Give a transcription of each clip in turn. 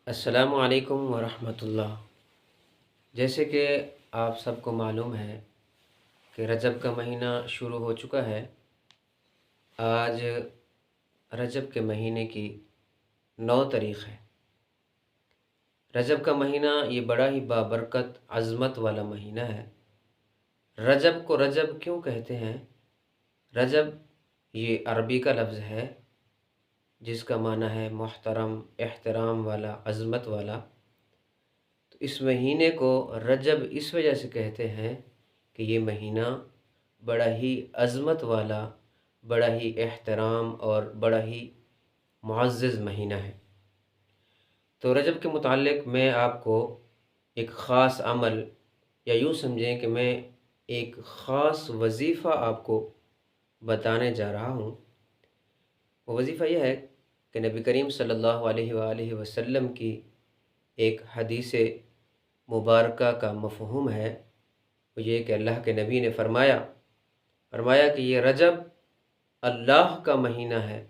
السلام علیکم ورحمۃ اللہ۔ جیسے کہ آپ سب کو معلوم ہے کہ رجب کا مہینہ شروع ہو چکا ہے۔ آج رجب کے مہینے کی 9 تاریخ ہے۔ رجب کا مہینہ یہ بڑا ہی بابرکت عظمت والا مہینہ ہے۔ رجب کو رجب کیوں کہتے ہیں؟ رجب یہ عربی کا لفظ ہے جس کا معنی ہے محترم، احترام والا، عظمت والا۔ تو اس مہینے کو رجب اس وجہ سے کہتے ہیں کہ یہ مہینہ بڑا ہی عظمت والا، بڑا ہی احترام اور بڑا ہی معزز مہینہ ہے۔ تو رجب کے متعلق میں آپ کو ایک خاص عمل یا یوں سمجھیں کہ میں ایک خاص وظیفہ آپ کو بتانے جا رہا ہوں۔ وہ وظیفہ یہ ہے کہ نبی کریم صلی اللہ علیہ وآلہ وسلم کی ایک حدیث مبارکہ کا مفہوم ہے، وہ یہ کہ اللہ کے نبی نے فرمایا کہ یہ رجب اللہ کا مہینہ ہے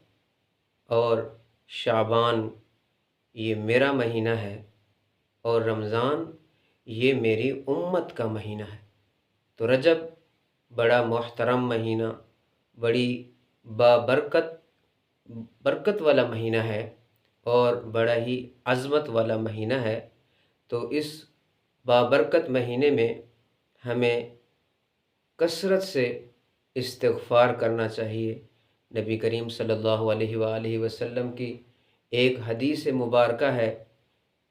اور شعبان یہ میرا مہینہ ہے اور رمضان یہ میری امت کا مہینہ ہے۔ تو رجب بڑا محترم مہینہ، بڑی برکت والا مہینہ ہے اور بڑا ہی عظمت والا مہینہ ہے۔ تو اس بابرکت مہینے میں ہمیں کثرت سے استغفار کرنا چاہیے۔ نبی کریم صلی اللہ علیہ وآلہ وسلم کی ایک حدیث مبارکہ ہے۔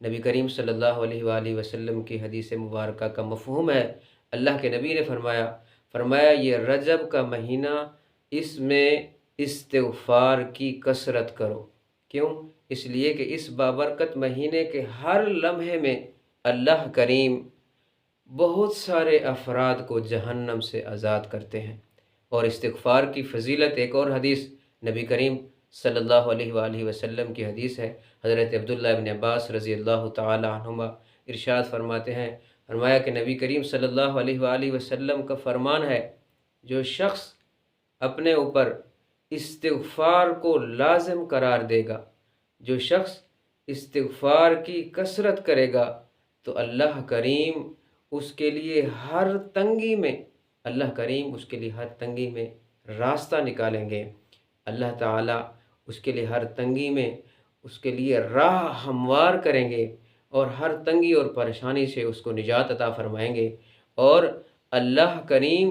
نبی کریم صلی اللہ علیہ وآلہ وسلم کی حدیث مبارکہ کا مفہوم ہے، اللہ کے نبی نے فرمایا یہ رجب کا مہینہ، اس میں استغفار کی کثرت کرو۔ کیوں؟ اس لیے کہ اس بابرکت مہینے کے ہر لمحے میں اللہ کریم بہت سارے افراد کو جہنم سے آزاد کرتے ہیں۔ اور استغفار کی فضیلت ایک اور حدیث نبی کریم صلی اللہ علیہ وآلہ وسلم کی حدیث ہے۔ حضرت عبداللہ ابن عباس رضی اللہ تعالی عنہما ارشاد فرمایا کہ نبی کریم صلی اللہ علیہ وآلہ وسلم کا فرمان ہے، جو شخص اپنے اوپر استغفار کو لازم قرار دے گا، جو شخص استغفار کی کثرت کرے گا، تو اللہ کریم اس کے لیے ہر تنگی میں راستہ نکالیں گے۔ اللہ تعالیٰ اس کے لیے ہر تنگی میں اس کے لیے راہ ہموار کریں گے اور ہر تنگی اور پریشانی سے اس کو نجات عطا فرمائیں گے۔ اور اللہ کریم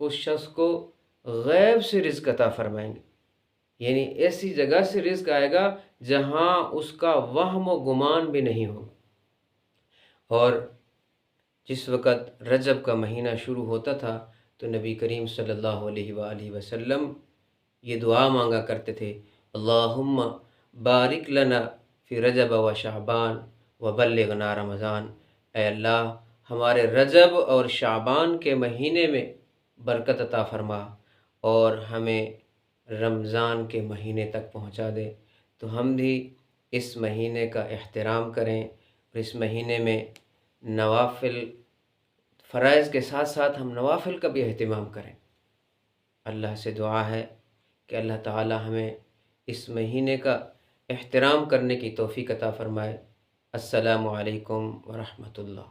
اس شخص کو غیب سے رزق عطا فرمائیں گے، یعنی ایسی جگہ سے رزق آئے گا جہاں اس کا وہم و گمان بھی نہیں ہو۔ اور جس وقت رجب کا مہینہ شروع ہوتا تھا تو نبی کریم صلی اللہ علیہ وآلہ وسلم یہ دعا مانگا کرتے تھے، اللہم بارک لنا فی رجب و شعبان وبلغنا رمضان۔ اے اللہ ہمارے رجب اور شعبان کے مہینے میں برکت عطا فرما اور ہمیں رمضان کے مہینے تک پہنچا دے۔ تو ہم بھی اس مہینے کا احترام کریں اور اس مہینے میں نوافل، فرائض کے ساتھ ساتھ ہم نوافل کا بھی اہتمام کریں۔ اللہ سے دعا ہے کہ اللہ تعالی ہمیں اس مہینے کا احترام کرنے کی توفیق عطا فرمائے۔ السلام علیکم ورحمۃ اللہ۔